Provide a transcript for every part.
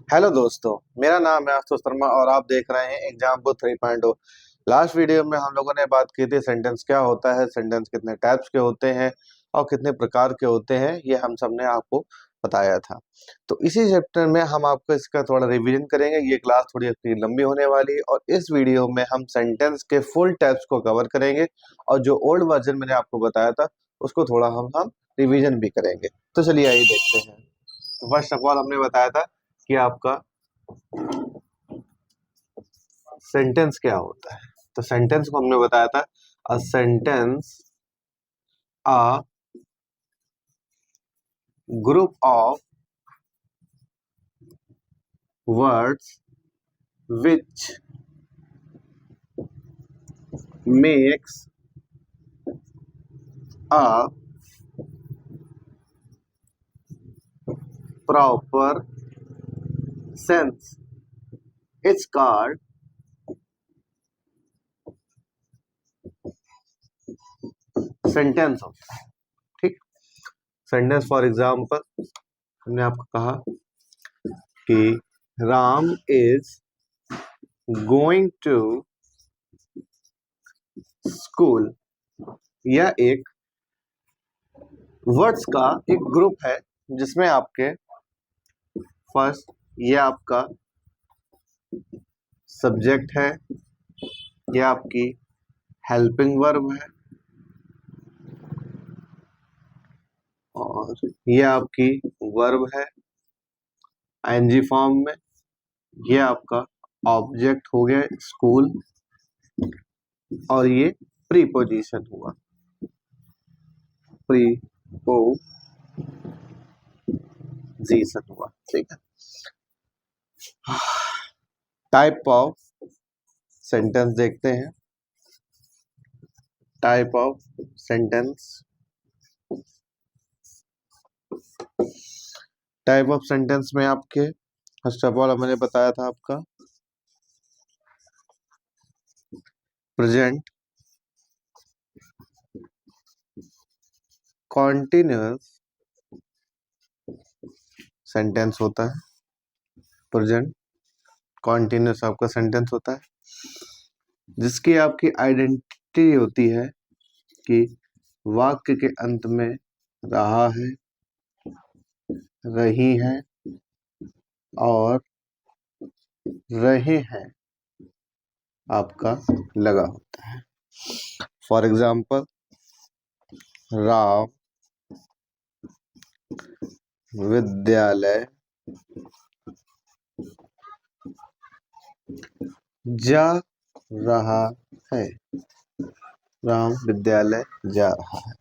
Hello दोस्तों, मेरा नाम है आशुतोष शर्मा और आप देख रहे हैं एग्जाम बुक 3.0। लास्ट वीडियो में हम लोगों ने बात की थी सेंटेंस क्या होता है, सेंटेंस कितने टाइप्स के होते हैं और कितने प्रकार के होते हैं, ये हम सब ने आपको बताया था। तो इसी चैप्टर में हम आपको इसका थोड़ा रिवीजन करेंगे। ये क्लास थोड़ी अपनी लंबी होने वाली है और इस वीडियो में हम सेंटेंस के फुल टाइप्स को कवर करेंगे और जो ओल्ड वर्जन मैंने आपको बताया था उसको थोड़ा हम रिविजन भी करेंगे। तो चलिए आइए देखते हैं। तो फर्स्ट ऑफ ऑल हमने बताया था कि आपका सेंटेंस क्या होता है। तो सेंटेंस को हमने बताया था a sentence a group of words which makes a proper sense. It's called sentence होता है। ठीक। सेंटेंस फॉर एग्जाम्पल हमने आपको कहा कि Ram is going to school. यह एक वर्ड्स का एक ग्रुप है जिसमें आपके फर्स्ट ये आपका सब्जेक्ट है, ये आपकी हेल्पिंग वर्ब है और ये आपकी वर्ब है आईएनजी फॉर्म में। ये आपका ऑब्जेक्ट हो गया स्कूल और ये प्रीपोजिशन हुआ, प्रीपोजिशन हुआ। ठीक है। टाइप ऑफ सेंटेंस देखते हैं। Type of sentence, type of sentence में आपके फर्स्ट ऑफ ऑल मैंने बताया था आपका प्रेजेंट कॉन्टिन्यूअस सेंटेंस होता है। प्रेजेंट कॉन्टिन्यूअस आपका सेंटेंस होता है जिसकी आपकी आइडेंटिटी होती है कि वाक्य के अंत में रहा है, रही है और रहे हैं आपका लगा होता है। फॉर एग्जाम्पल राम विद्यालय जा रहा है। राम विद्यालय जा रहा है।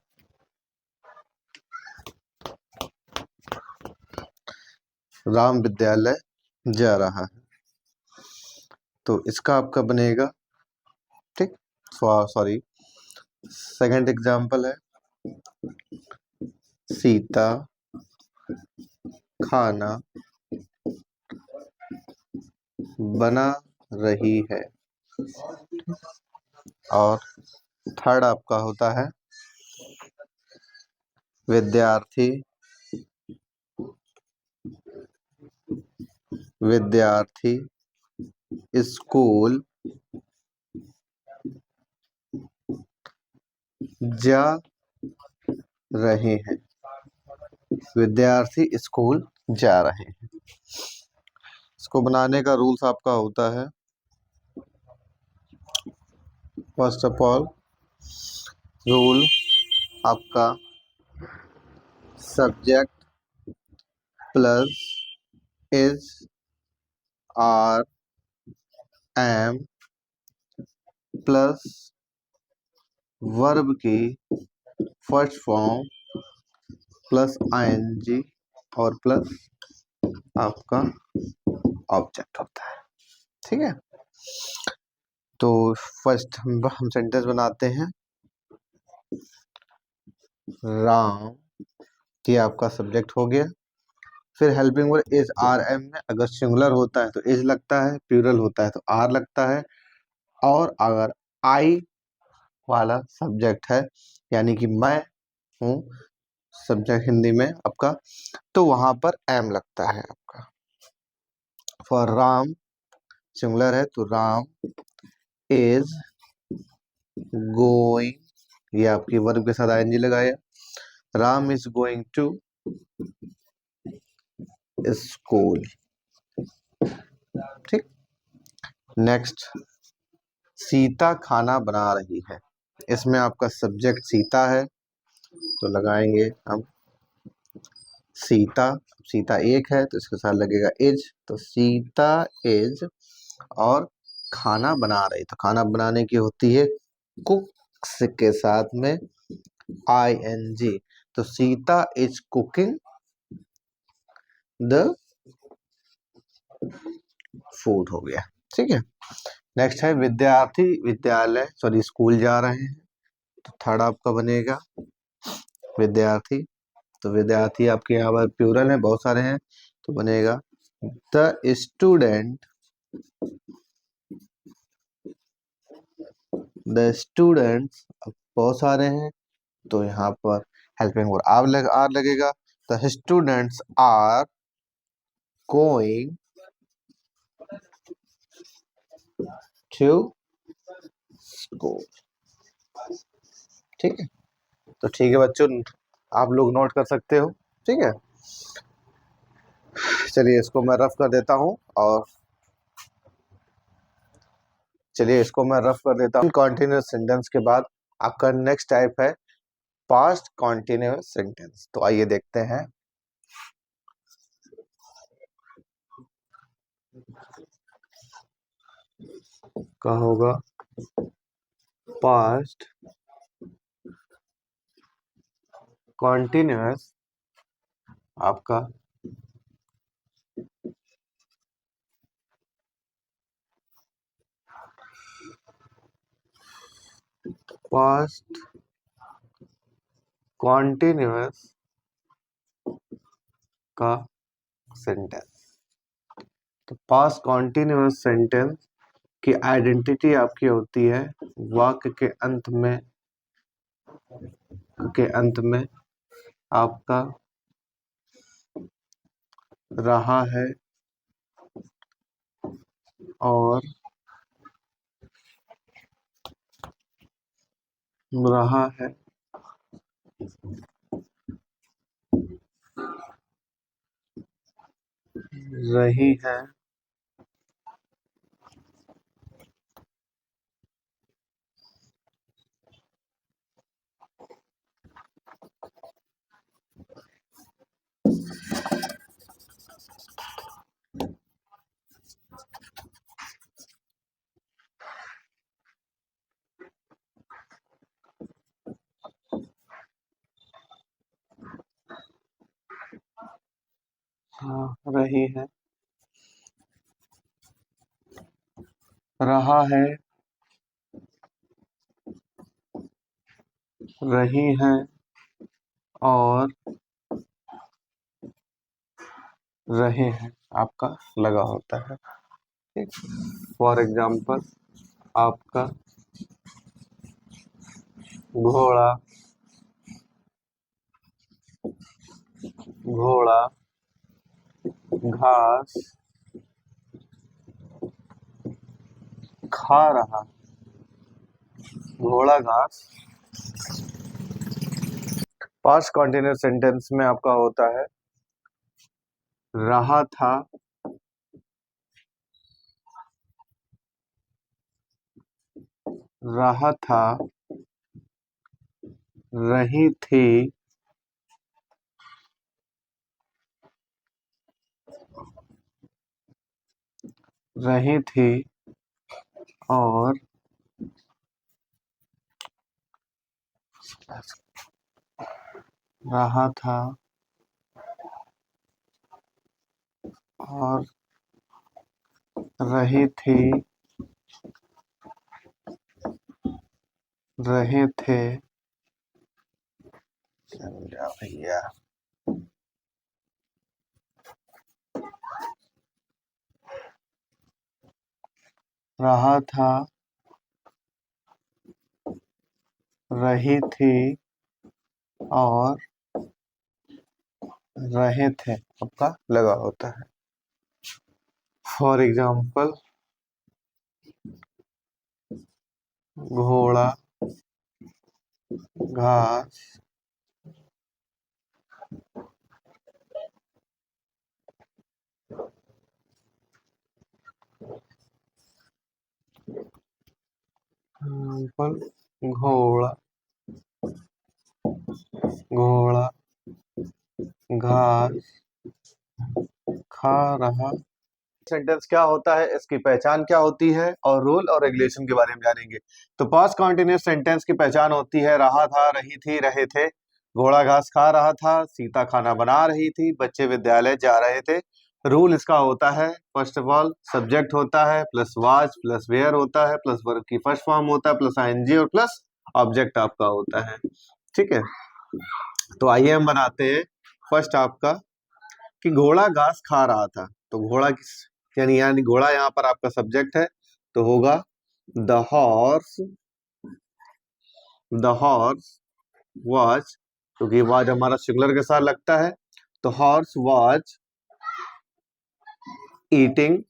राम विद्यालय जा रहा है तो इसका आपका बनेगा। ठीक। सॉरी, सेकंड एग्जाम्पल है सीता खाना बना रही है और थर्ड आपका होता है विद्यार्थी विद्यार्थी स्कूल जा रहे हैं। विद्यार्थी स्कूल जा रहे हैं। इसको बनाने का रूल्स आपका होता है फर्स्ट ऑफ ऑल रूल आपका subject plus is are am plus verb की फर्स्ट फॉर्म प्लस आईएनजी और प्लस आपका ऑब्जेक्ट होता है। ठीक है। तो फर्स्ट हम सेंटेंस बनाते हैं। राम ये आपका सब्जेक्ट हो गया। फिर helping verb is are am में अगर सिंगुलर होता है तो इज लगता है, प्लूरल होता है तो आर लगता है और अगर आई वाला सब्जेक्ट है यानी कि मैं हूँ सब्जेक्ट हिंदी में आपका, तो वहां पर एम लगता है आपका। फॉर राम सिंगुलर है तो राम इज गोइंग, ये आपकी वर्ब के साथ आईएनजी लगाया। Ram is going to school. ठीक। नेक्स्ट, सीता खाना बना रही है। इसमें आपका सब्जेक्ट सीता है तो लगाएंगे हम सीता। सीता एक है तो इसके साथ लगेगा इज, तो सीता इज। और खाना बना रही, तो खाना बनाने की होती है कुक्स के साथ में आईएनजी, तो Sita is cooking the food हो गया। ठीक है। नेक्स्ट है विद्यार्थी विद्यालय सॉरी स्कूल जा रहे हैं, तो थर्ड आपका बनेगा विद्यार्थी। तो विद्यार्थी आपके यहाँ पर प्लूरल है, बहुत सारे हैं, तो बनेगा द स्टूडेंट, द स्टूडेंट्स। बहुत सारे हैं तो यहाँ पर हेल्पिंग वर्ब आर लगेगा। The students are going to school. ठीक है। तो ठीक है बच्चों, आप लोग नोट कर सकते हो। ठीक है, चलिए इसको मैं रफ कर देता हूँ और कॉन्टिन्यूस सेंटेंस के बाद आपका नेक्स्ट टाइप है पास्ट कॉन्टिन्यूस सेंटेंस। तो आइए देखते हैं। क्या होगा पास्ट कॉन्टिन्यूस आपका पास्ट कॉन्टिन्यूस का सेंटेंस। तो पास्ट कॉन्टिन्यूस सेंटेंस की आइडेंटिटी आपकी होती है वाक्य के अंत में आपका रहा है और रहा है, रही है, हाँ रही है, रहा है, रही है और रहे हैं आपका लगा होता है। ठीक। फॉर एग्जाम्पल आपका घोड़ा, घोड़ा घास खा रहा, घोड़ा घास। पास्ट कॉन्टिन्यूस सेंटेंस में आपका होता है रहा था, रहा था, रही थी, रही थी और रहा था और रही थी, रहे थे। समझा भैया। रहा था, रही थी और रहे थे आपका लगा होता है। फॉर एग्जाम्पल घोड़ा घास एग्जाम्पल घोड़ा घोड़ा घास खा रहा। सेंटेंस क्या होता है, इसकी पहचान क्या होती है, और रूल और रेगुलेशन के बारे में जानेंगे। तो पास्ट कॉन्टिन्यूस सेंटेंस की पहचान होती है रहा था, रही थी, रहे थे। घोड़ा घास खा रहा था, सीता खाना बना रही थी, बच्चे विद्यालय जा रहे थे। रूल इसका होता है, फर्स्ट ऑफ ऑल सब्जेक्ट होता है प्लस वाज प्लस वेयर होता है प्लस वर्ब की फर्स्ट फॉर्म होता है प्लस आईएनजी और प्लस ऑब्जेक्ट आपका होता है। ठीक है, तो आइए हम बनाते हैं फर्स्ट आपका कि घोड़ा घास खा रहा था। तो घोड़ा किस यानी घोड़ा यहाँ पर आपका सब्जेक्ट है, तो होगा the horse. The horse was, क्योंकि वाज हमारा सिंगुलर के साथ लगता है, तो हॉर्स वॉज ईटिंग।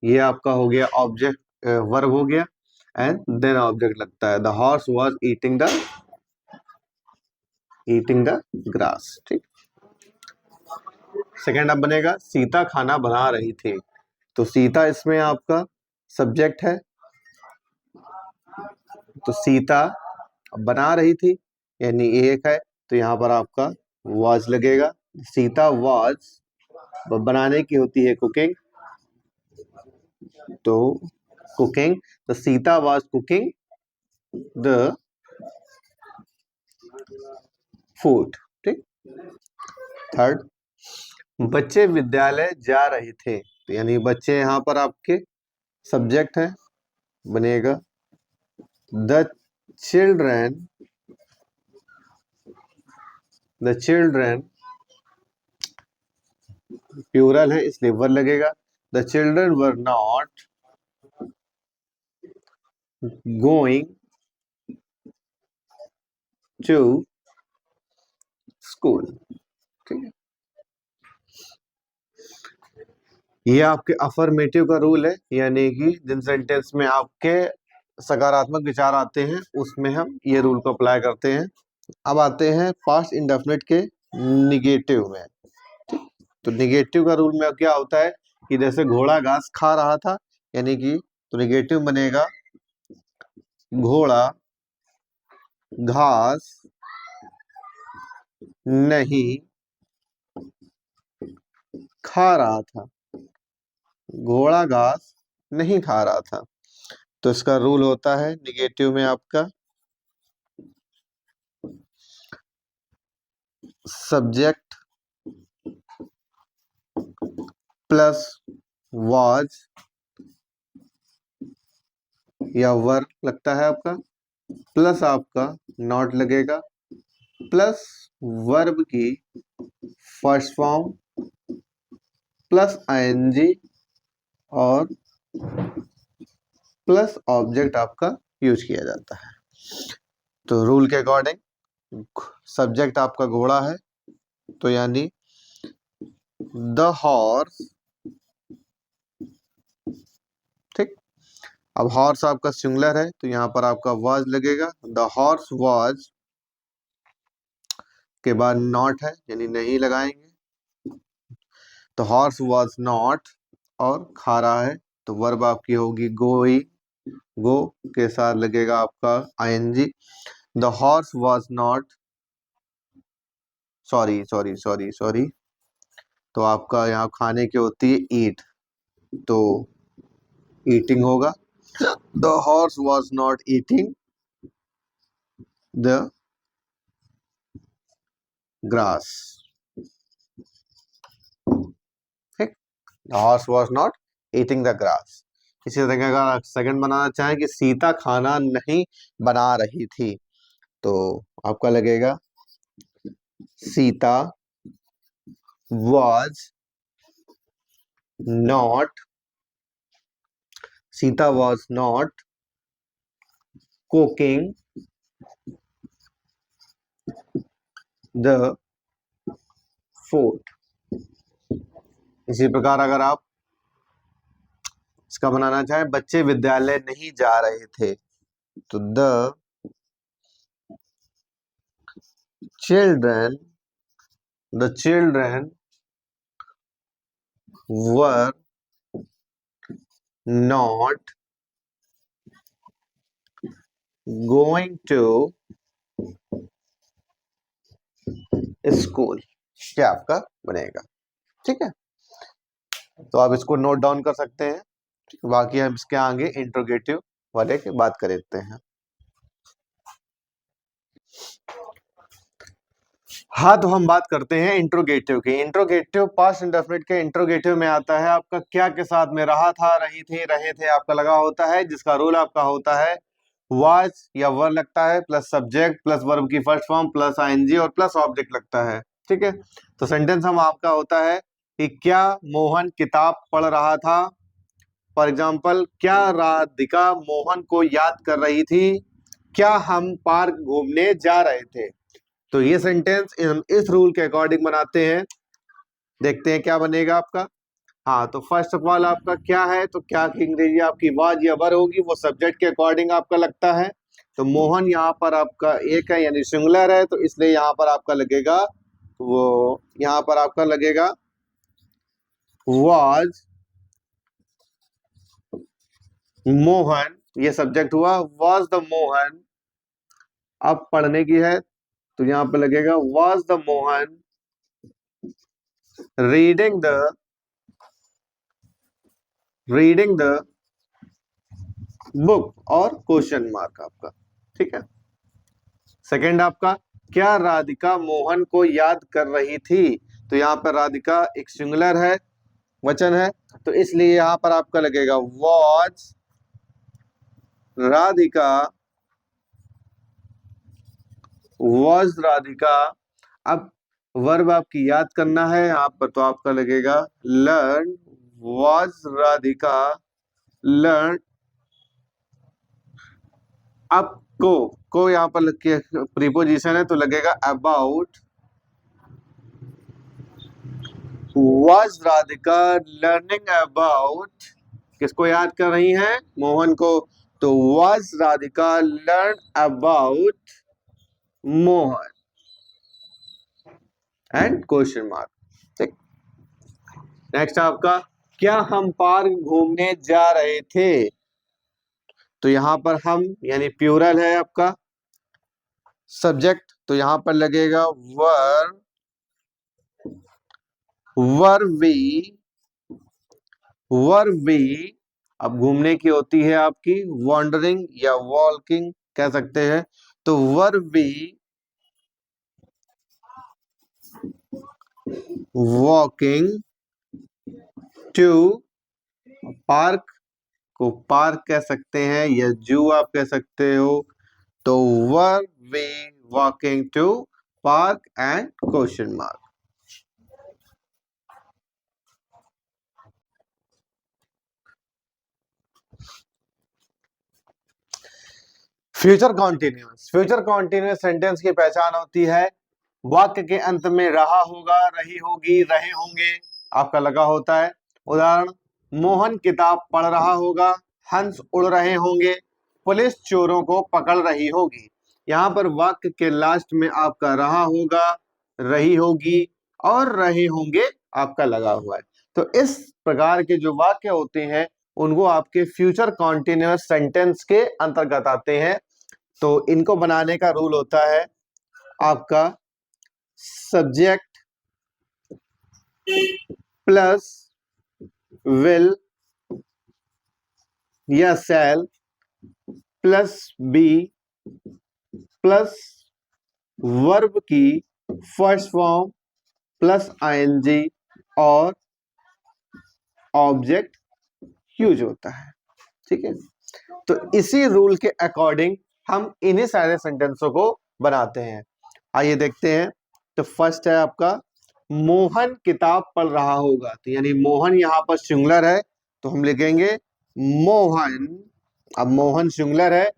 ये आपका हो गया ऑब्जेक्ट, वर्ब हो गया, एंड देन ऑब्जेक्ट लगता है। The horse was eating the grass. ठीक, सेकेंड अब बनेगा सीता खाना बना रही थी। तो सीता इसमें आपका सब्जेक्ट है, तो सीता बना रही थी यानी एक है, तो यहाँ पर आपका वॉज लगेगा। सीता वॉज बनाने की होती है कुकिंग, तो कुकिंग, तो Sita was cooking the food. ठीक, थर्ड बच्चे विद्यालय जा रहे थे, तो यानी बच्चे यहाँ पर आपके सब्जेक्ट है, बनेगा the children. The children plural है इसलिए वर लगेगा। The children were not going to school. ठीक है, ये आपके अफर्मेटिव का रूल है, यानी कि जिन सेंटेंस में आपके सकारात्मक विचार आते हैं उसमें हम ये रूल को अप्लाई करते हैं। अब आते हैं पास्ट इंडेफिनिट के निगेटिव में। तो निगेटिव का रूल में क्या होता है कि जैसे घोड़ा घास खा रहा था, यानी कि तो निगेटिव बनेगा घोड़ा घास नहीं खा रहा था। घोड़ा घास नहीं खा रहा था, तो इसका रूल होता है निगेटिव में आपका सब्जेक्ट प्लस वाज या वर्ब लगता है आपका, प्लस आपका नॉट लगेगा, प्लस वर्ब की फर्स्ट फॉर्म प्लस आईएनजी और प्लस ऑब्जेक्ट आपका यूज किया जाता है। तो रूल के अकॉर्डिंग सब्जेक्ट आपका घोड़ा है, तो यानी द हॉर्स। ठीक, अब हॉर्स आपका सिंगुलर है, तो यहाँ पर आपका वाज लगेगा। द हॉर्स वाज के बाद नॉट है यानी नहीं लगाएंगे, तो हॉर्स वाज नॉट और खा रहा है, तो वर्ब आपकी होगी गोई। गो के साथ लगेगा आपका ING. The horse was not, sorry sorry sorry sorry, तो आपका यहाँ खाने की होती है ईट, तो ईटिंग होगा। The horse was not eating the grass. ठीक, the horse was not eating the grass. इसी तरह अगर आप सेकंड बनाना चाहें कि सीता खाना नहीं बना रही थी, तो आपका लगेगा Sita was not, Sita was not cooking the food। इसी प्रकार अगर आप इसका बनाना चाहें, बच्चे विद्यालय नहीं जा रहे थे, तो children the children were not going to school, क्या आपका बनेगा। ठीक है, तो आप इसको नोट डाउन कर सकते हैं। बाकी हम इसके आगे इंट्रोगेटिव वाले की बात करते हैं। हाँ, तो हम बात करते हैं इंट्रोगेटिव की। इंट्रोगेटिव पास्ट इंडेफिनिट के इंट्रोगेटिव में आता है आपका क्या के साथ में, रहा था, रही थी, रहे थे आपका लगा होता है, जिसका रूल आपका होता है वाज या वर लगता है प्लस सब्जेक्ट प्लस वर्ब की फर्स्ट फॉर्म प्लस आईएनजी और प्लस ऑब्जेक्ट लगता है। ठीक है, तो सेंटेंस हम आपका होता है कि क्या मोहन किताब पढ़ रहा था। फॉर एग्जाम्पल, क्या राधिका मोहन को याद कर रही थी, क्या हम पार्क घूमने जा रहे थे। तो ये सेंटेंस हम इस रूल के अकॉर्डिंग बनाते हैं। देखते हैं क्या बनेगा आपका। हाँ, तो फर्स्ट ऑफ ऑल आपका क्या है, तो क्या की अंग्रेजी आपकी वाज या वर होगी, वो सब्जेक्ट के अकॉर्डिंग आपका लगता है। तो मोहन यहाँ पर आपका एक है यानी सिंगुलर है, तो इसलिए यहाँ पर आपका लगेगा, वो यहाँ पर आपका लगेगा वाज मोहन, ये सब्जेक्ट हुआ, वाज द मोहन। अब पढ़ने की है, तो यहाँ पे लगेगा was the Mohan reading the book और क्वेश्चन मार्क आपका। ठीक है, सेकंड आपका क्या राधिका मोहन को याद कर रही थी, तो यहाँ पर राधिका एक सिंगुलर है, वचन है, तो इसलिए यहाँ पर आपका लगेगा वॉज राधिका, वॉज राधिका। अब वर्ब आपकी याद करना है यहाँ पर, तो आपका लगेगा लर्न, वॉज राधिका लर्न। अब को यहाँ पर प्रीपोजिशन है, तो लगेगा about, was Radhika learning about, किसको याद कर रही हैं, मोहन को, तो was Radhika learn about Mohan and question mark. ठीक, नेक्स्ट आपका क्या हम पार्क घूमने जा रहे थे, तो यहां पर हम यानी प्लूरल है आपका सब्जेक्ट, तो यहां पर लगेगा वर वी। अब घूमने की होती है आपकी वॉन्डरिंग या वॉकिंग कह सकते हैं, तो were we walking to park, को पार्क कह सकते हैं या जू आप कह सकते हो, तो were we walking to park and question mark. Future continuous sentence की पहचान होती है वाक्य के अंत में रहा होगा, रही होगी, रहे होंगे आपका लगा होता है। उदाहरण, मोहन किताब पढ़ रहा होगा, हंस उड़ रहे होंगे, पुलिस चोरों को पकड़ रही होगी। यहाँ पर वाक्य के लास्ट में आपका रहा होगा, रही होगी और रहे होंगे आपका लगा हुआ है। तो इस प्रकार के जो वाक्य होते हैं उनको आपके फ्यूचर कॉन्टिन्यूअस सेंटेंस के अंतर्गत आते हैं। तो इनको बनाने का रूल होता है आपका सब्जेक्ट प्लस विल या shall plus be plus verb की फर्स्ट फॉर्म प्लस आईएनजी और ऑब्जेक्ट यूज होता है। ठीक है, तो इसी रूल के अकॉर्डिंग हम इन्हीं सारे सेंटेंसों को बनाते हैं। आइए देखते हैं। तो फर्स्ट है आपका मोहन किताब पढ़ रहा होगा, तो यानी मोहन यहाँ पर सिंगुलर है, तो हम लिखेंगे मोहन। अब मोहन सिंगुलर है,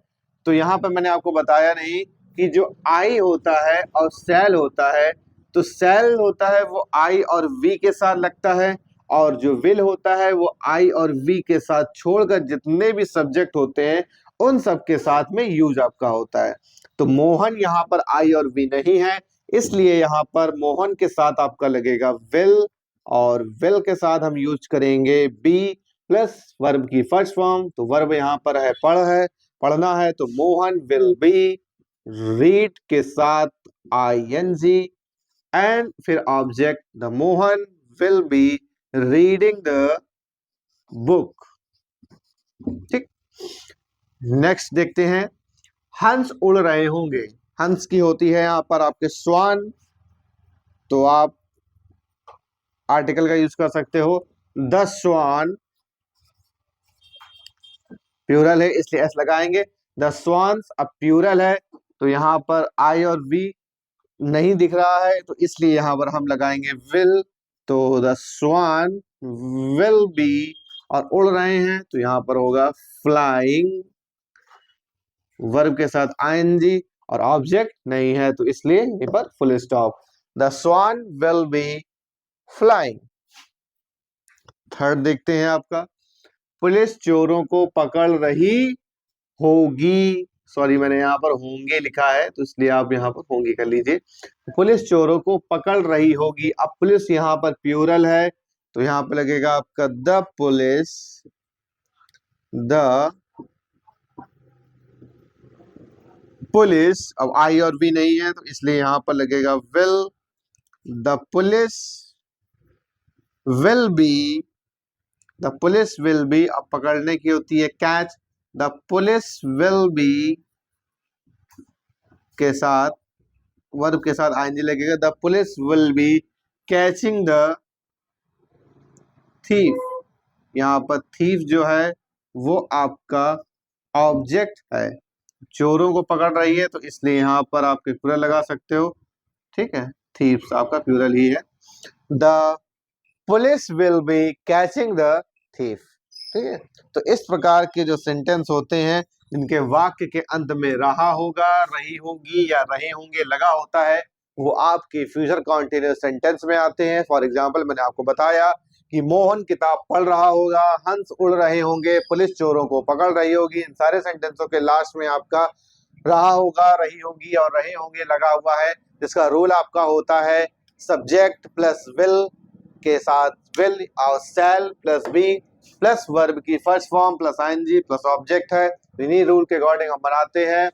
तो यहाँ पर मैंने आपको बताया नहीं कि जो आई होता है और सेल होता है, तो सेल होता है वो आई और वी के साथ लगता है, और जो विल होता है वो आई और वी के साथ छोड़कर जितने भी सब्जेक्ट होते हैं उन सब के साथ में यूज आपका होता है। तो मोहन यहाँ पर आई और वी नहीं है, इसलिए यहाँ पर मोहन के साथ आपका लगेगा विल, और विल के साथ हम यूज करेंगे बी प्लस वर्ब की फर्स्ट फॉर्म। तो वर्ब यहाँ पर है पढ़ना है, तो मोहन विल बी रीड के साथ आईएनजी, एंड फिर object the Mohan will be reading the book. ठीक, नेक्स्ट देखते हैं, हंस उड़ रहे होंगे। हंस की होती है यहाँ पर आपके स्वान, तो आप आर्टिकल का यूज कर सकते हो। द स्वान प्यूरल है इसलिए एस लगाएंगे। द स्वान्स अब प्यूरल है, तो यहाँ पर आई और वी नहीं दिख रहा है, तो इसलिए यहाँ पर हम लगाएंगे विल। तो द स्वान विल बी, और उड़ रहे हैं तो यहाँ पर होगा फ्लाइंग, वर्ब के साथ आईएनजी, और ऑब्जेक्ट नहीं है तो इसलिए यहाँ पर full stop. The swan will be flying. Third देखते हैं आपका, पुलिस चोरों को पकड़ रही होगी। सॉरी, मैंने यहाँ पर होंगे लिखा है तो इसलिए आप यहाँ पर होंगे कर लीजिए। पुलिस चोरों को पकड़ रही होगी। अब पुलिस यहाँ पर प्यूरल है, तो यहाँ पर लगेगा आपका द पुलिस, द पुलिस। अब आई और बी नहीं है तो इसलिए यहाँ पर लगेगा will, the police will be, the police will be. अब पकड़ने की होती है catch, the police will be के साथ वर्ब के साथ आईएनजी लगेगा, the police will be catching the thief. यहाँ पर थीफ जो है वो आपका ऑब्जेक्ट है, चोरों को पकड़ रही है तो इसलिए यहाँ पर आप प्लूरल लगा सकते हो। ठीक है, थीफ्स आपका प्लूरल ही है। The police will be catching the thief. ठीक है, तो इस प्रकार के जो सेंटेंस होते हैं जिनके वाक्य के अंत में रहा होगा, रही होगी या रहे होंगे लगा होता है, वो आपके फ्यूचर कॉन्टिन्यूअस सेंटेंस में आते हैं। फॉर एग्जांपल मैंने आपको बताया कि मोहन किताब पढ़ रहा होगा, हंस उड़ रहे होंगे, पुलिस चोरों को पकड़ रही होगी। इन सारे सेंटेंसों के लास्ट में आपका रहा होगा, रही होगी और रहे होंगे लगा हुआ है, जिसका रूल आपका होता है सब्जेक्ट प्लस विल के साथ विल और shall plus be plus verb की first form plus I N G plus object है। इन्हीं रूल के अकॉर्डिंग हम बनाते हैं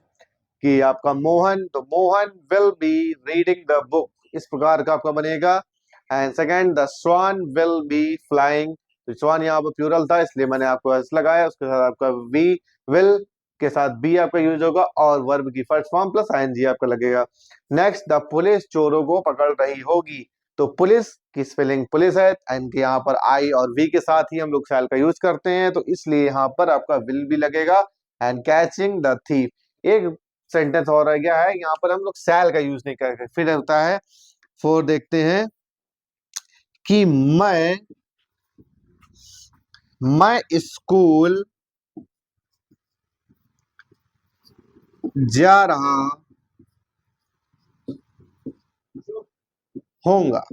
कि आपका मोहन, तो Mohan will be reading the book, इस प्रकार का आपका बनेगा। And second, the swan will be flying. तो स्वान यहाँ पर प्लूरल था इसलिए मैंने आपको एस लगाया, उसके साथ आपका वी विल के साथ बी आपका यूज होगा और वर्ब की फर्स्ट फॉर्म प्लस आईएनजी आपका लगेगा। नेक्स्ट, द पुलिस चोरों को पकड़ रही होगी। तो पुलिस की स्पेलिंग पुलिस है, एंड यहाँ पर आई और वी के साथ ही हम लोग शैल का यूज करते हैं, तो इसलिए यहाँ पर आपका विल भी लगेगा। And catching the thief. एक सेंटेंस और रह गया है, यहाँ पर हम लोग शैल का यूज नहीं करते। फिर होता है फोर, देखते हैं कि मैं स्कूल जा रहा होऊंगा।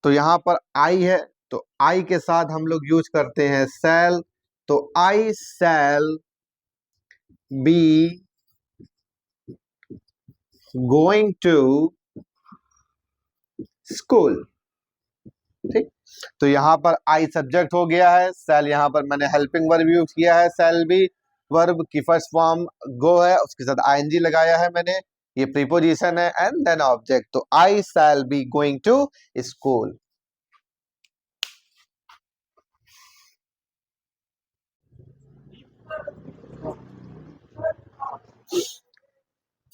तो यहाँ पर आई है, तो आई के साथ हम लोग यूज करते हैं शैल। तो I shall be going to school. ठीक, तो यहाँ पर आई सब्जेक्ट हो गया है, शैल यहाँ पर मैंने हेल्पिंग वर्ब यूज किया है, शैल बी वर्ब की फर्स्ट फॉर्म गो है, उसके साथ आईएनजी लगाया है मैंने, ये प्रीपोजिशन है, एंड देन ऑब्जेक्ट। तो I shall be going to school.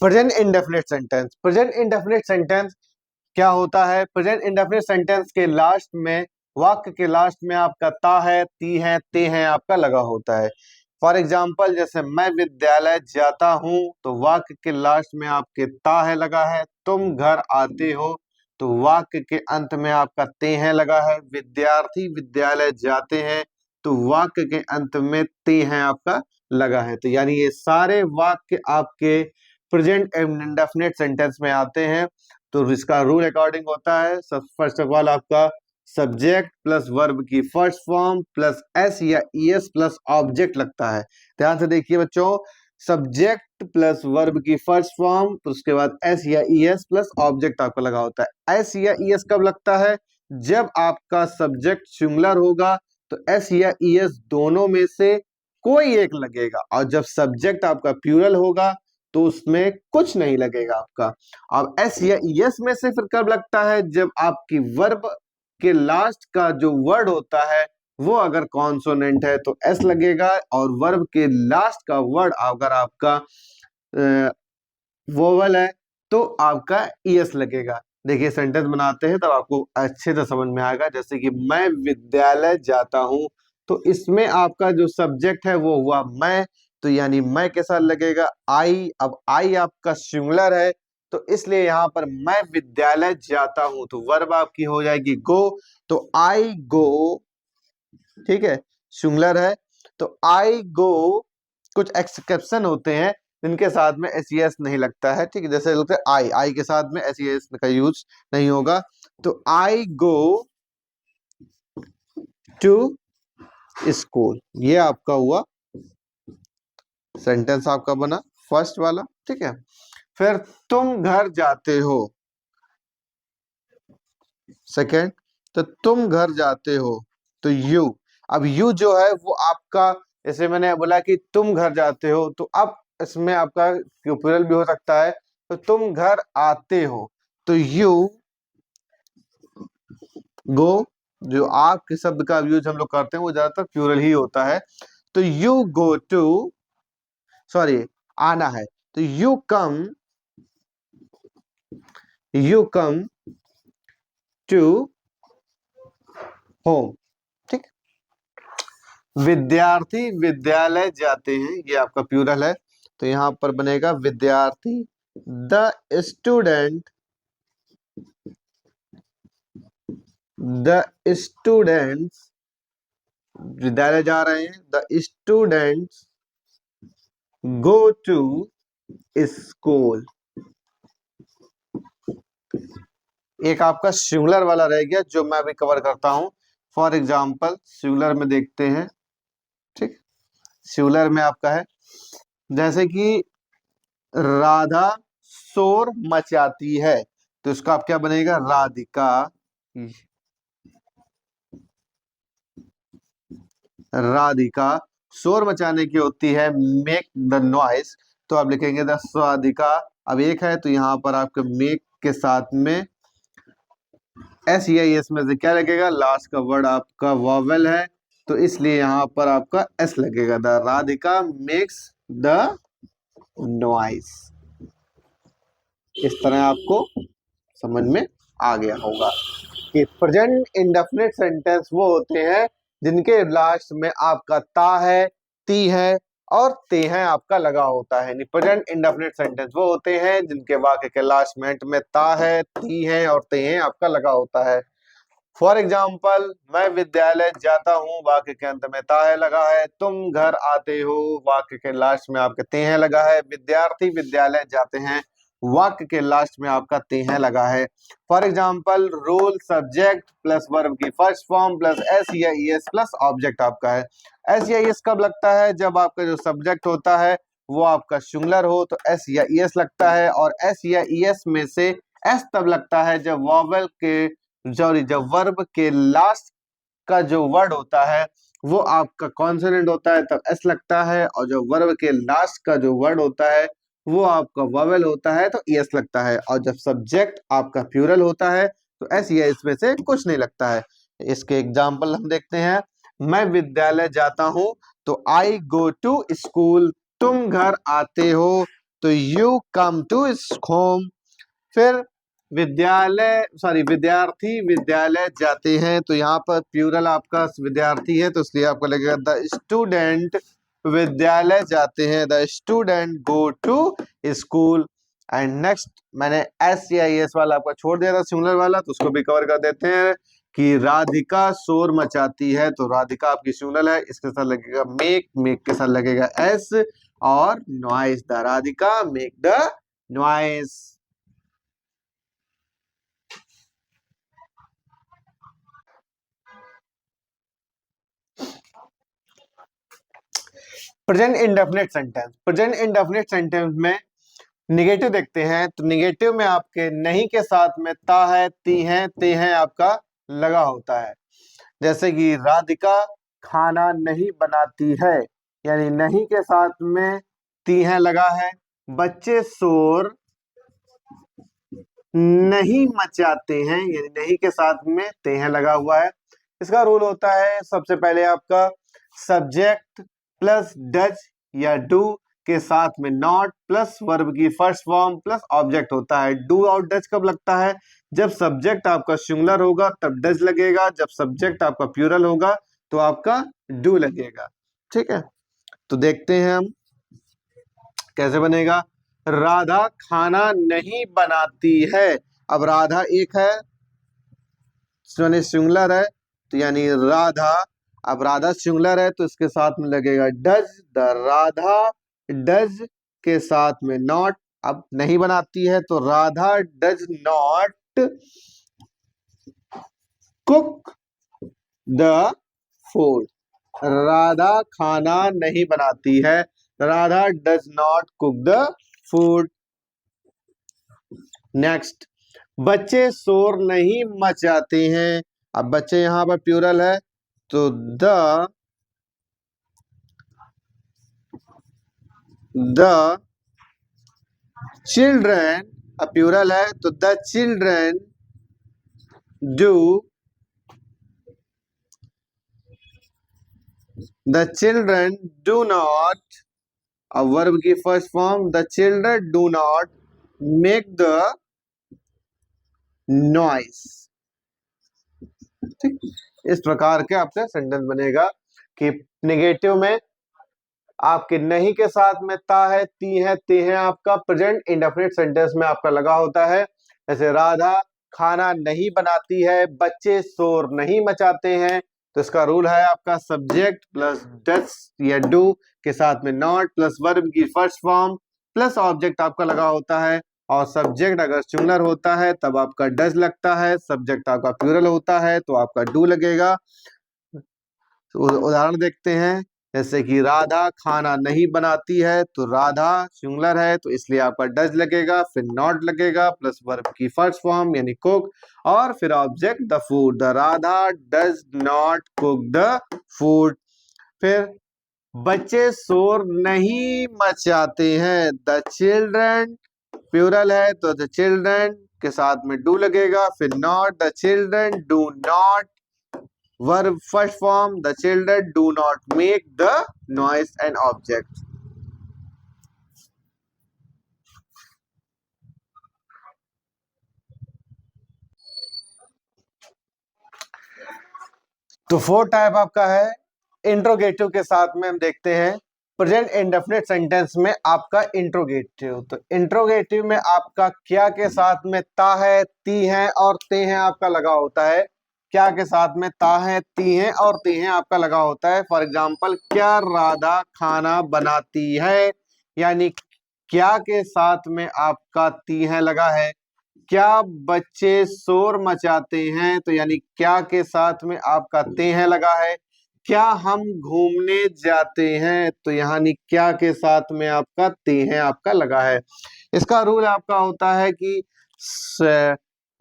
Present indefinite sentence. Present indefinite sentence क्या होता है? प्रेजेंट इंडेफिनिट सेंटेंस के लास्ट में, वाक्य के लास्ट में आपका ता है, ती है, ते है आपका लगा होता है। फॉर एग्जाम्पल, जैसे मैं विद्यालय जाता हूं, तो वाक्य के लास्ट में आपके ता है लगा है। तुम घर आते हो, तो वाक्य के अंत में आपका ते है लगा है। विद्यार्थी विद्यालय जाते हैं, तो वाक्य के अंत में ते है आपका लगा है। तो यानी ये सारे वाक्य आपके प्रेजेंट इंडेफिनिट सेंटेंस में आते हैं। तो इसका रूल अकॉर्डिंग होता है, सब फर्स्ट ऑफ ऑल आपका सब्जेक्ट प्लस वर्ब की फर्स्ट फॉर्म प्लस एस या ईएस प्लस ऑब्जेक्ट लगता है। ध्यान से देखिए बच्चों, सब्जेक्ट प्लस वर्ब की फर्स्ट फॉर्म, तो उसके बाद एस या ईएस प्लस ऑब्जेक्ट आपका लगा होता है। एस या ईएस कब लगता है? जब आपका सब्जेक्ट सिंगुलर होगा तो एस या ईएस दोनों में से कोई एक लगेगा, और जब सब्जेक्ट आपका प्लूरल होगा तो उसमें कुछ नहीं लगेगा आपका। अब एस या ईएस में से फिर कब लगता है? जब आपकी वर्ब के लास्ट का जो वर्ड होता है वो अगर कॉन्सोनेंट है तो एस लगेगा, और वर्ब के लास्ट का वर्ड अगर आपका वोवल है तो आपका ईएस लगेगा। देखिए सेंटेंस बनाते हैं तब आपको अच्छे से समझ में आएगा। जैसे कि मैं विद्यालय जाता हूं, तो इसमें आपका जो सब्जेक्ट है वो हुआ मैं, तो यानी मैं के साथ लगेगा आई। अब आई आपका सिंगुलर है तो इसलिए यहां पर मैं विद्यालय जाता हूं तो वर्ब आपकी हो जाएगी गो, तो आई गो। ठीक है, सिंगुलर है तो आई गो। कुछ एक्सेप्शन होते हैं जिनके साथ में एस नहीं लगता है। ठीक है, जैसे लगता है आई, आई के साथ में एस का यूज नहीं होगा। तो आई गो टू स्कूल, ये आपका हुआ सेंटेंस आपका बना फर्स्ट वाला। ठीक है, फिर तुम घर जाते हो, सेकेंड, तो तुम घर जाते हो तो यू। अब यू जो है वो आपका, जैसे मैंने बोला कि तुम घर जाते हो, तो अब इसमें आपका प्लूरल भी हो सकता है। तो तुम घर आते हो तो यू गो। जो आपके शब्द का यूज हम लोग करते हैं वो ज्यादातर प्लूरल ही होता है। तो यू गो टू, सॉरी आना है, तो यू कम टू होम। ठीक, विद्यार्थी विद्यालय जाते हैं, ये आपका प्लूरल है तो यहां पर बनेगा विद्यार्थी। द स्टूडेंट, द स्टूडेंट्स विद्यालय जा रहे हैं, the students go to school. एक आपका सिंगुलर वाला रह गया जो मैं अभी कवर करता हूं। फॉर एग्जाम्पल सिंगुलर में देखते हैं। ठीक, सिंगुलर में आपका है जैसे कि राधा शोर मचाती है, तो इसका आप क्या बनेगा? राधिका। राधिका शोर मचाने की होती है मेक द नॉइस, तो आप लिखेंगे द राधिका। अब एक है तो यहाँ पर आपके मेक के साथ में एस या एस में से क्या लगेगा? लास्ट का वर्ड आपका वॉवेल है तो इसलिए यहाँ पर आपका एस लगेगा। The Radhika makes the noise. इस तरह आपको समझ में आ गया होगा कि प्रेजेंट इंडेफिनिट सेंटेंस वो होते हैं जिनके लास्ट में आपका ता है, ती है और ते हैं आपका लगा होता है। प्रेजेंट इंडेफिनिट सेंटेंस वो होते हैं जिनके वाक्य के लास्ट मिनट में ता है, ती है और ते हैं आपका लगा होता है। फॉर एग्जाम्पल मैं विद्यालय जाता हूँ, वाक्य के अंत में ता है लगा है। तुम घर आते हो, वाक्य के लास्ट में आपके ते हैं लगा है। विद्यार्थी विद्यालय जाते हैं, वाक्य के लास्ट में आपका ते हैं लगा है। For example rule subject plus verb की फर्स्ट फॉर्म प्लस एस या ईएस प्लस ऑब्जेक्ट आपका है। एस या ईएस कब लगता है? जब आपका जो सब्जेक्ट होता है वो आपका सिंगुलर हो तो एस या ईएस लगता है, और एस या ईएस में से एस तब लगता है जब वॉवेल के, सॉरी, जब वर्ब के लास्ट का जो वर्ड होता है वो आपका कॉन्सोनेंट होता है तब एस लगता है, और जो वर्ब के लास्ट का जो वर्ड होता है वो आपका वॉवेल होता है तो एस लगता है, और जब सब्जेक्ट आपका प्लूरल होता है तो एस या इसमें से कुछ नहीं लगता है। इसके एग्जाम्पल हम देखते हैं। मैं विद्यालय जाता हूं तो आई गो टू स्कूल। तुम घर आते हो तो यू कम टू होम। फिर विद्यालय, सॉरी, विद्यार्थी विद्यालय जाते हैं, तो यहाँ पर प्लूरल आपका विद्यार्थी है तो इसलिए आपको लगेगा द स्टूडेंट विद्यालय जाते हैं, the student go to school. And next मैंने एस या एस वाला आपका छोड़ दिया था सिंगुलर वाला, तो उसको भी कवर कर देते हैं कि राधिका शोर मचाती है, तो राधिका आपकी सिंगुलर है, इसके साथ लगेगा मेक, मेक के साथ लगेगा एस, और noise, the Radhika make the noise. Present indefinite sentence, present indefinite sentence में निगेटिव देखते हैं। तो निगेटिव में आपके नहीं के साथ में ता है, ती है, ते हैं आपका लगा होता है। जैसे कि राधिका खाना नहीं बनाती है, यानी नहीं के साथ में ती है लगा है। बच्चे शोर नहीं मचाते हैं, यानी नहीं के साथ में ते हैं लगा हुआ है। इसका रूल होता है सबसे पहले आपका सब्जेक्ट प्लस डज या डू के साथ में नॉट प्लस वर्ब की फर्स्ट फॉर्म प्लस ऑब्जेक्ट होता है। डू और डज कब लगता है? जब सब्जेक्ट आपका सिंगुलर होगा तब डज लगेगा, जब सब्जेक्ट आपका प्लूरल होगा तो आपका डू लगेगा। ठीक है, तो देखते हैं हम कैसे बनेगा। राधा खाना नहीं बनाती है। अब राधा एक है, यानी सिंगुलर है, तो यानी राधा। अब राधा सिंगुलर है तो इसके साथ में लगेगा डज। द राधा डज के साथ में नॉट। अब नहीं बनाती है तो Radha does not cook the food. Radha खाना नहीं बनाती है, Radha does not cook the food. Next, बच्चे शोर नहीं मचाते हैं। अब बच्चे यहां पर प्लूरल है तो द चिल्ड्रन, अब प्लूरल है तो the children do, the children do not. अब वर्ब की first form, the children do not make the noise. ठीक, इस प्रकार के आपका सेंटेंस बनेगा कि नेगेटिव में आपके नहीं के साथ में ता है, ती है, ते हैं आपका प्रेजेंट इंडेफिनिट सेंटेंस में आपका लगा होता है। जैसे राधा खाना नहीं बनाती है, बच्चे शोर नहीं मचाते हैं। तो इसका रूल है आपका सब्जेक्ट प्लस डज या डू के साथ में नॉट प्लस वर्ब की फर्स्ट फॉर्म प्लस ऑब्जेक्ट आपका लगा होता है। और सब्जेक्ट अगर सिंगुलर होता है तब आपका डज लगता है, सब्जेक्ट आपका प्लूरल होता है तो आपका डू लगेगा। उदाहरण देखते हैं, जैसे कि राधा खाना नहीं बनाती है, तो राधा सिंगुलर है तो इसलिए आपका डज लगेगा, फिर नॉट लगेगा प्लस वर्ब की फर्स्ट फॉर्म यानी कुक, और फिर object the food. The Radha does not cook the food. फिर बच्चे शोर नहीं मचाते हैं। द चिल्ड्रन प्लूरल है तो द चिल्ड्रन के साथ में डू लगेगा, फिर not. The children do not verb first form, the children do not make the noise and object। तो फोर्थ टाइप आपका है इंट्रोगेटिव के साथ में। हम देखते हैं प्रेजेंट इंडेफिनिट सेंटेंस में आपका इंट्रोगेटिव। तो इंट्रोगेटिव में आपका क्या के साथ में ता है, ती है और ते हैं आपका लगा होता है। क्या के साथ में ता है, ती है और ते हैं आपका लगा होता है। फॉर एग्जाम्पल, क्या राधा खाना बनाती है, यानी क्या के साथ में आपका ती है लगा है। क्या बच्चे शोर मचाते हैं, तो यानी क्या के साथ में आपका ते हैं लगा है। क्या हम घूमने जाते हैं, तो यानी क्या के साथ में आपका ते हैं आपका लगा है। इसका रूल आपका होता है कि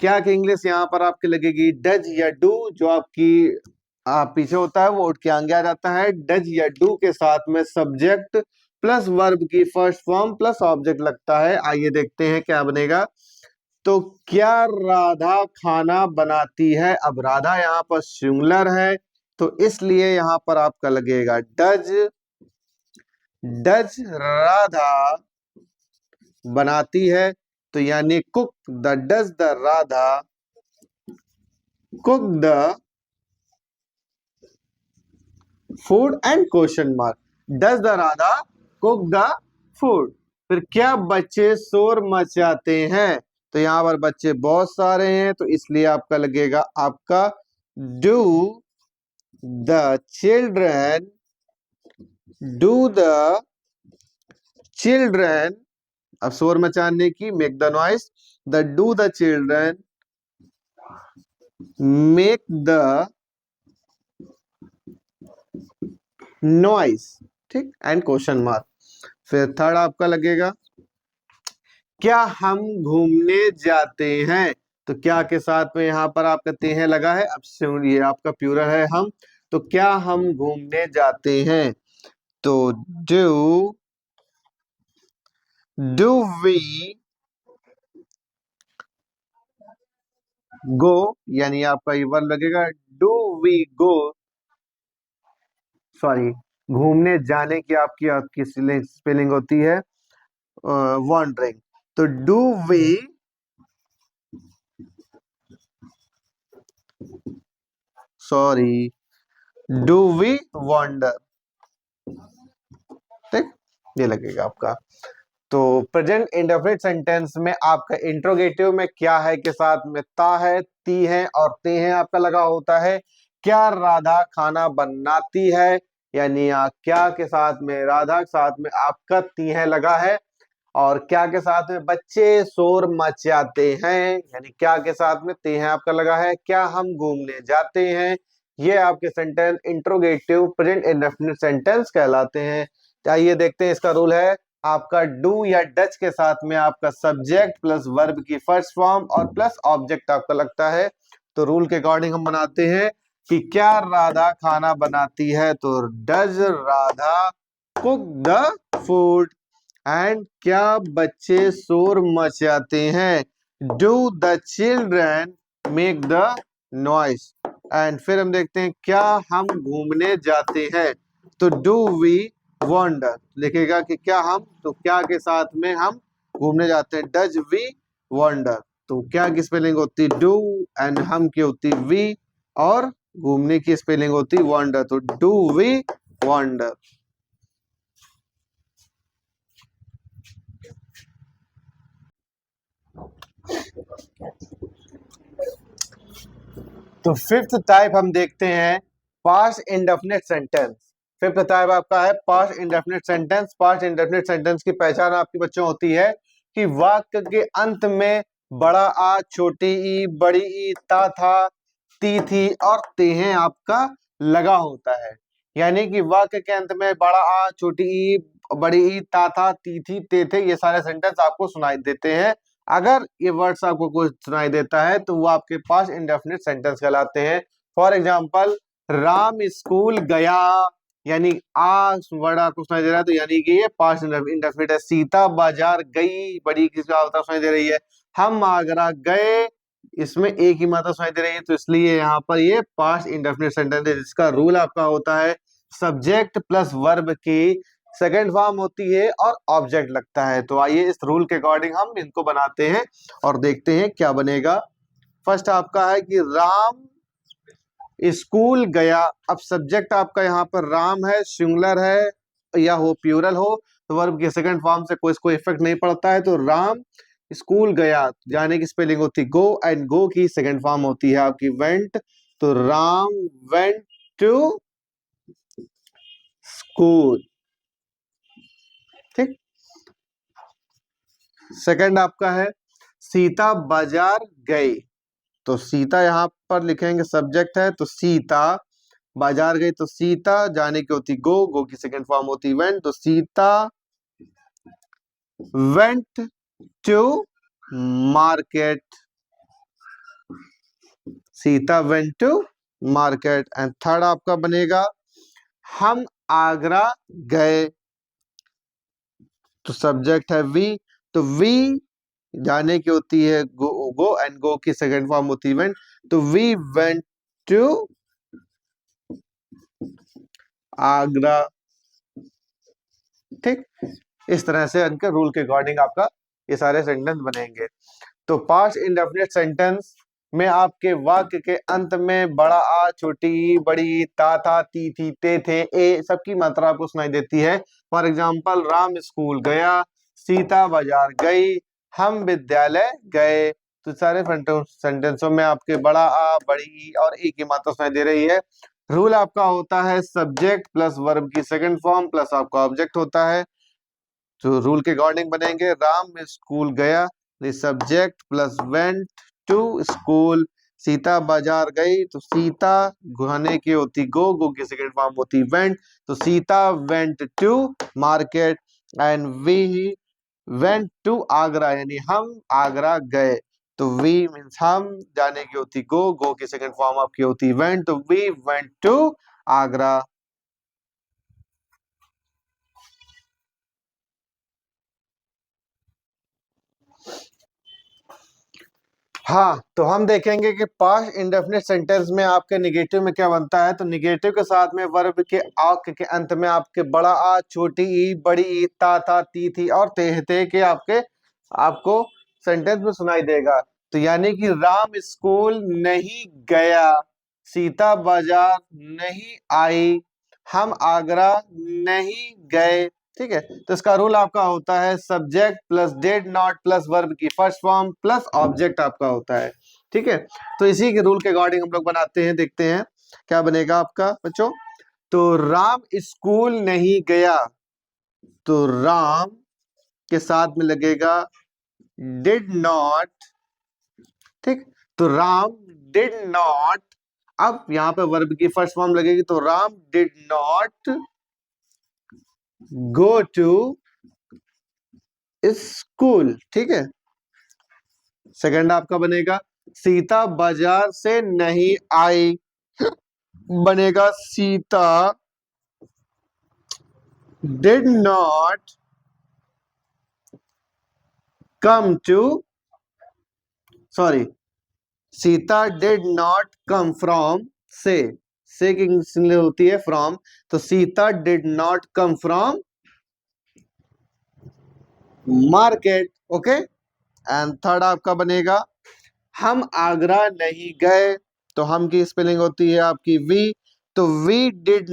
क्या की इंग्लिश यहाँ पर आपकी लगेगी डज या डू। जो आपकी पीछे होता है वो उठ के आगे आ जाता है। डज या डू के साथ में सब्जेक्ट प्लस वर्ब की फर्स्ट फॉर्म प्लस ऑब्जेक्ट लगता है। आइए देखते हैं क्या बनेगा। तो क्या राधा खाना बनाती है। अब राधा यहाँ पर सिंगुलर है तो इसलिए यहाँ पर आपका लगेगा डज। डज राधा बनाती है, तो यानी cook the does the Radha cook the food and question mark. Does the Radha cook the food. फिर क्या बच्चे शोर मचाते हैं, तो यहां पर बच्चे बहुत सारे हैं तो इसलिए आपका लगेगा आपका do the children do the children. अब शोर मचाने की make the noise. The do the children make the noise. ठीक, एंड क्वेश्चन मार्क। फिर थर्ड आपका लगेगा क्या हम घूमने जाते हैं। तो क्या के साथ में यहाँ पर आपका ते हैं लगा है, अब ये आपका प्लूरल है हम। तो क्या हम घूमने जाते हैं। तो डू वी गो, यानी आपका ये वर्ब लगेगा डू वी गो, सॉरी, घूमने जाने की आपकी आपकी स्पेलिंग होती है वॉन्डरिंग। तो do we, sorry, do we wonder. ठीक, ये लगेगा आपका। तो प्रेजेंट इंडेफिनिट सेंटेंस में आपका इंट्रोगेटिव में क्या है के साथ में ता है, ती है और ते हैं आपका लगा होता है। क्या राधा खाना बनाती है, यानी क्या के साथ में राधा के साथ में आपका ती है लगा है। और क्या के साथ में बच्चे शोर मचाते हैं, यानी क्या के साथ में ते हैं आपका लगा है। क्या हम घूमने जाते हैं, ये आपके sentence interrogative present indefinite sentence कहलाते हैं। तो आइए देखते हैं इसका रूल है आपका डू या डच के साथ में आपका सब्जेक्ट प्लस वर्ब की फर्स्ट फॉर्म और प्लस ऑब्जेक्ट आपका लगता है। तो रूल के अकॉर्डिंग हम बनाते हैं कि क्या राधा खाना बनाती है, तो does Radha cook the food. And क्या बच्चे शोर मचाते हैं, do the children make the noise. And फिर हम देखते हैं क्या हम घूमने जाते हैं, तो डू वी वॉन्डर लिखेगा कि क्या हम, तो क्या के साथ में हम घूमने जाते हैं, डज वी वॉन्डर। तो क्या की स्पेलिंग होती डू एंड हम की होती वी और घूमने की स्पेलिंग होती वॉन्डर, तो डू वी वॉन्डर। तो फिफ्थ टाइप हम देखते हैं past indefinite sentence. Fifth type आपका है past indefinite sentence. Past indefinite sentence की पहचान आपकी बच्चों होती है कि वाक्य के अंत में बड़ा आ, छोटी ई, बड़ी ई, ता था, ती थी और ते हैं आपका लगा होता है। यानी कि वाक्य के अंत में बड़ा आ, छोटी ई, बड़ी ई, ता था, ती थी, ते थे, ये सारे सेंटेंस आपको सुनाई देते हैं। अगर ये वर्ड्स आपको कुछ सुनाई देता है तो वो आपके पास इंडेफिनिट सेंटेंस कहलाते हैं। फॉर एग्जाम्पल, राम स्कूल गया, यानी आ वर्ड आपको सुनाई दे रहा है तो यानी कि ये पास्ट इंडेफिनिट है। सीता बाजार गई, बड़ी किसका होता सुनाई दे रही है। हम आगरा गए, इसमें एक ही मात्रा सुनाई दे रही है तो इसलिए यहाँ पर ये पास्ट इंडेफिनिट सेंटेंस है, जिसका रूल आपका होता है सब्जेक्ट प्लस वर्ब की सेकेंड फॉर्म होती है और ऑब्जेक्ट लगता है। तो आइए इस रूल के अकॉर्डिंग हम इनको बनाते हैं और देखते हैं क्या बनेगा। फर्स्ट आपका है कि राम स्कूल गया। अब सब्जेक्ट आपका यहाँ पर राम है, सिंगुलर है या हो प्लूरल हो तो वर्ब के सेकंड फॉर्म से कोई इफेक्ट नहीं पड़ता है। तो राम स्कूल गया, जाने की स्पेलिंग होती गो एंड गो की सेकंड फॉर्म होती है आपकी वेंट। तो राम वेंट टू स्कूल। ठीक, सेकंड आपका है सीता बाजार गई। तो सीता यहाँ पर लिखेंगे सब्जेक्ट है, तो सीता बाजार गई, तो सीता जाने की होती गो, गो की सेकंड फॉर्म होती वेंट। तो Sita went to market, Sita went to market. And third आपका बनेगा हम आगरा गए। तो सब्जेक्ट है वी, तो वी जाने की होती है गो, गो एंड गो की सेकंड फॉर्म होती है वेंट। तो वी वेंट टू आगरा। ठीक, इस तरह से इनके रूल के अकॉर्डिंग आपका ये सारे सेंटेंस बनेंगे। तो पास्ट इंडेफिनिट सेंटेंस में आपके वाक्य के अंत में बड़ा आ, छोटी ई, बड़ी ई, ता था, ती थी, ते थे, ए सबकी मात्रा आपको सुनाई देती है। फॉर एग्जाम्पल, राम स्कूल गया, सीता बाजार गई, हम विद्यालय गए। तो सारे सेंटेंसों में आपके बड़ा आ, बड़ी ई और ए की मात्रा सुनाई दे रही है। रूल आपका होता है सब्जेक्ट प्लस वर्ब की सेकंड फॉर्म प्लस आपका ऑब्जेक्ट होता है। तो रूल के अकॉर्डिंग बनेंगे राम स्कूल गया, subject plus went to school Sita बाजार गई, तो सीता घुने की होती गो की सेकंड फॉर्म होती वेंट, तो Sita went to market and we went to Agra, यानी हम आगरा गए। तो वी मीन्स हम, जाने की होती गो की सेकंड फॉर्म आपकी होती वेंट, तो वी वेंट टू आगरा। हाँ, तो हम देखेंगे कि पास्ट इंडेफिनिट सेंटेंस में आपके निगेटिव में क्या बनता है। तो निगेटिव के साथ में वर्ब के आक के अंत में आपके बड़ा आ, छोटी ई, बड़ी ई, ता था, ती थी और ते के आपके आपको सेंटेंस में सुनाई देगा। तो यानी कि राम स्कूल नहीं गया, सीता बाजार नहीं आई, हम आगरा नहीं गए। ठीक है, तो इसका रूल आपका होता है subject plus did not plus verb की फर्स्ट फॉर्म प्लस ऑब्जेक्ट आपका होता है। ठीक है, तो इसी के रूल के अकॉर्डिंग हम लोग बनाते हैं, देखते हैं क्या बनेगा आपका बच्चों। तो राम स्कूल नहीं गया, तो राम के साथ में लगेगा डिड नॉट। ठीक, तो राम डिड नॉट, अब यहां पे वर्ब की फर्स्ट फॉर्म लगेगी, तो Ram did not go to school. ठीक है, सेकंड आपका बनेगा सीता बाजार से नहीं आई, बनेगा Sita did not come to, sorry, Sita did not come from, से की इंग्लिश होती है फ्रॉम, तो Sita did not come from market. Okay, and third आपका बनेगा हम आगरा नहीं गए, तो हम की स्पेलिंग होती है आपकी वी, तो we did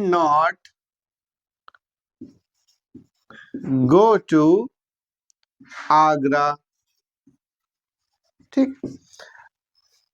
not go to Agra. ठीक,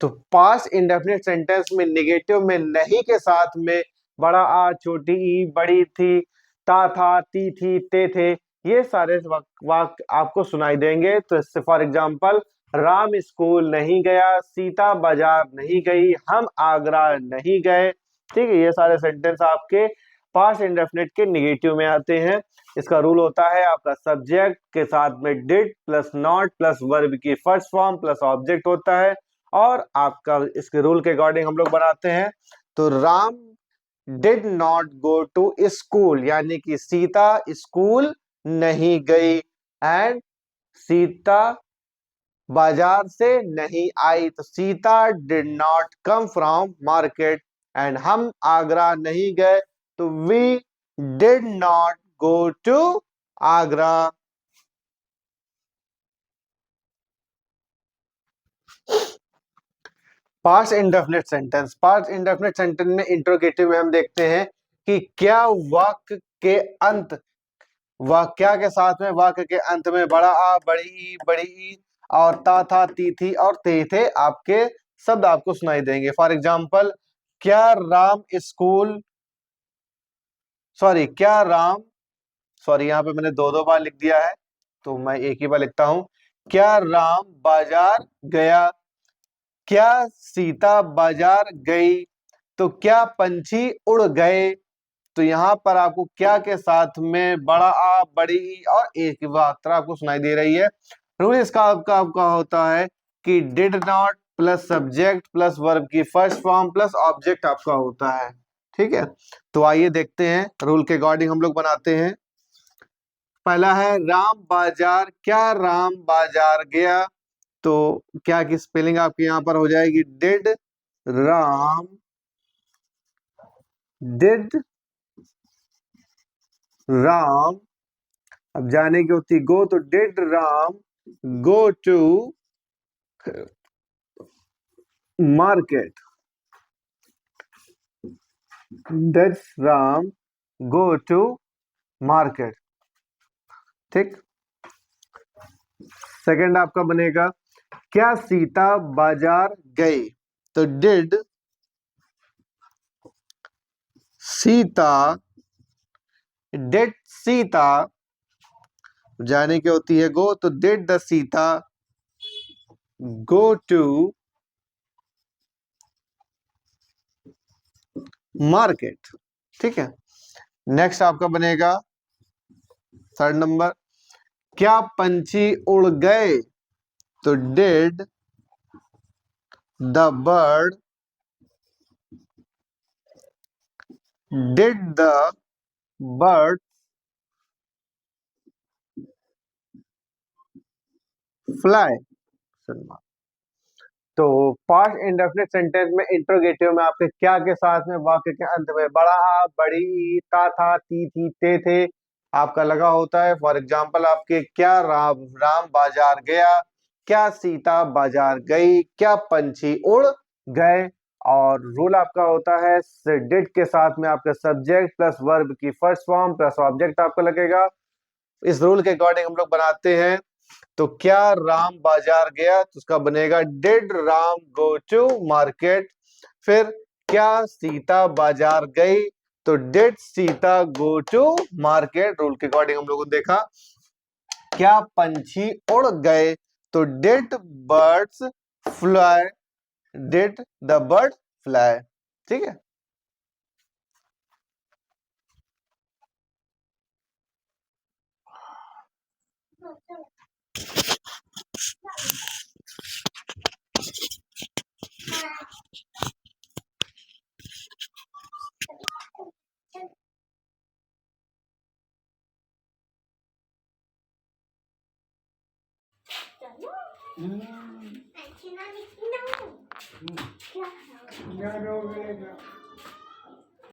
तो पास्ट इंडेफिनिट सेंटेंस में निगेटिव में नहीं के साथ में बड़ा आ, छोटी ई, बड़ी थी, ता था, ती थी, ते थे, ये सारे वाक्य आपको सुनाई देंगे। तो इससे फॉर एग्जांपल राम स्कूल नहीं गया, सीता बाजार नहीं गई, हम आगरा नहीं गए। ठीक है, ये सारे सेंटेंस आपके पास्ट इंडेफिनिट के निगेटिव में आते हैं। इसका रूल होता है आपका सब्जेक्ट के साथ में did plus not plus verb की फर्स्ट फॉर्म प्लस ऑब्जेक्ट होता है, और आपका इसके रूल के अकॉर्डिंग हम लोग बनाते हैं। तो Ram did not go to school, यानी कि सीता स्कूल नहीं गई, एंड सीता बाजार से नहीं आई, तो Sita did not come from market, and हम आगरा नहीं गए, तो we did not go to Agra. Past indefinite sentence, past indefinite sentence में इंट्रोगेटिव में हम देखते हैं कि क्या वाक्य के अंत, वाक्य के साथ में वाक्य के अंत में बड़ा आ, बड़ी ई और ता था, ती थी और ते थे आपके शब्द आपको सुनाई देंगे। फॉर एग्जाम्पल क्या राम स्कूल, सॉरी क्या राम, सॉरी यहाँ पे मैंने दो दो बार लिख दिया है, तो मैं एक ही बार लिखता हूं। क्या राम बाजार गया, क्या सीता बाजार गई, तो क्या पंछी उड़ गए। तो यहाँ पर आपको क्या के साथ में बड़ा आ, बड़ी ई और एक की मात्रा आपको सुनाई दे रही है। रूल इसका आपका आपका होता है कि did not plus subject plus verb की फर्स्ट फॉर्म प्लस ऑब्जेक्ट आपका होता है। ठीक है, तो आइए देखते हैं रूल के अकॉर्डिंग हम लोग बनाते हैं। पहला है राम बाजार, क्या राम बाजार गया, तो क्या की स्पेलिंग आपकी यहां पर हो जाएगी डिड राम, डिड राम, अब जाने की होती गो, तो did Ram go to market, did Ram go to market. ठीक, सेकंड आपका बनेगा क्या सीता बाजार गई, तो डिड सीता, डिड सीता जाने की होती है गो, तो did the Sita go to market. ठीक है, नेक्स्ट आपका बनेगा थर्ड नंबर, क्या पंछी उड़ गए, तो did the bird did the bird fly. तो पास्ट इंडेफिनिट सेंटेंस में इंट्रोगेटिव में आपके क्या के साथ में वाक्य के अंत में बड़ा आ, बड़ी, ता था, ती थी, ते थे आपका लगा होता है। फॉर एग्जाम्पल आपके क्या राम राम बाजार गया, क्या सीता बाजार गई, क्या पंछी उड़ गए। और रूल आपका होता है डिड के साथ में आपका सब्जेक्ट प्लस वर्ब की फर्स्ट फॉर्म प्लस ऑब्जेक्ट आपका लगेगा। इस रूल के अकॉर्डिंग हम लोग बनाते हैं। तो क्या राम बाजार गया, तो उसका बनेगा did Ram go to market. फिर क्या सीता बाजार गई, तो did Sita go to market. Rule के अकॉर्डिंग हम लोगों ने देखा। क्या पंछी उड़ गए, तो did birds fly, did the bird fly. ठीक है। Hmm.